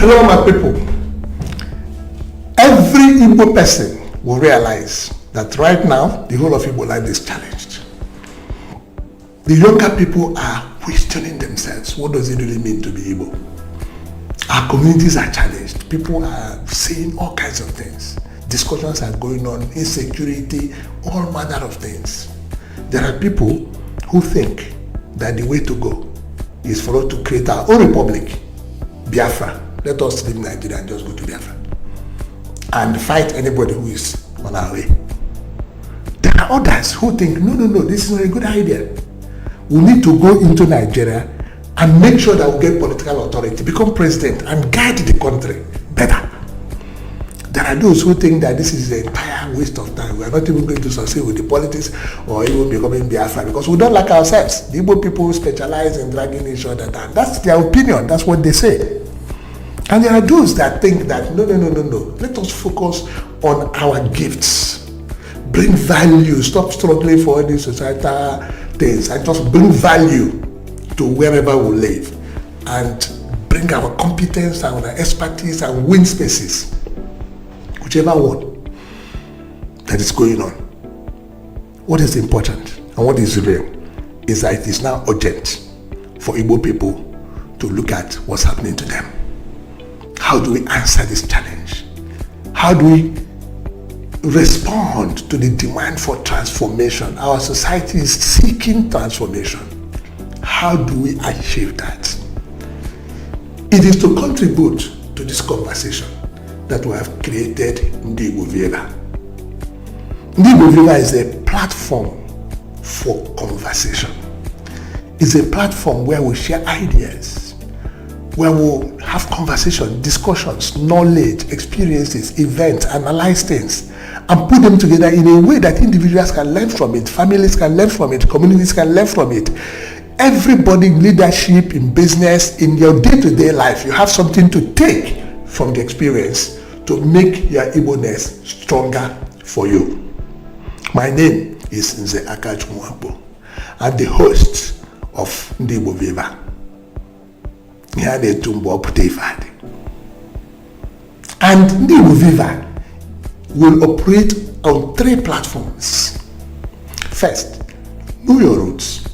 Hello, my people. Every Igbo person will realize that right now, the whole of Igbo life is challenged. The younger people are questioning themselves. What does it really mean to be Igbo? Our communities are challenged. People are saying all kinds of things. Discussions are going on, insecurity, all manner of things. There are people who think that the way to go is for us to create our own republic, Biafra. Let us leave Nigeria and just go to Biafra and fight anybody who is on our way. There are others who think, no, this is not a good idea. We need to go into Nigeria and make sure that we get political authority, become president and guide the country better. There are those who think that this is an entire waste of time. We are not even going to succeed with the politics or even becoming Biafra because we don't like ourselves. The Igbo people specialize in dragging each other down. That's their opinion. That's what they say. And there are those that think that, no. Let us focus on our gifts. Bring value. Stop struggling for all these societal things and just bring value to wherever we live. And bring our competence and our expertise and win spaces. Whichever one that is going on. What is important and what is real is that it is now urgent for Igbo people to look at what's happening to them. How do we answer this challenge? How do we respond to the demand for transformation? Our society is seeking transformation. How do we achieve that? It is to contribute to this conversation that we have created Ndigbo VIVA. Ndigbo VIVA is a platform for conversation. It's a platform where we share ideas, where we'll have conversation, discussions, knowledge, experiences, events, analyze things, and put them together in a way that individuals can learn from it, families can learn from it, communities can learn from it. Everybody in leadership, in business, in your day-to-day life, you have something to take from the experience to make your Igboness stronger for you. My name is Ndigbo. I'm the host of Ndigbo VIVA. And Ndigbo VIVA will operate on 3 platforms. First, know your roots.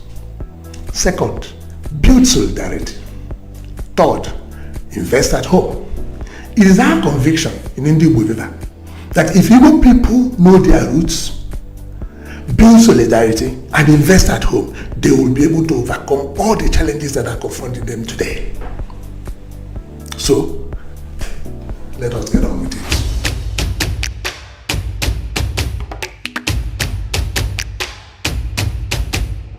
Second, build solidarity. Third, invest at home. It is our conviction in Ndigbo VIVA that if Igbo people know their roots, build solidarity, and invest at home, they will be able to overcome all the challenges that are confronting them today. So, let us get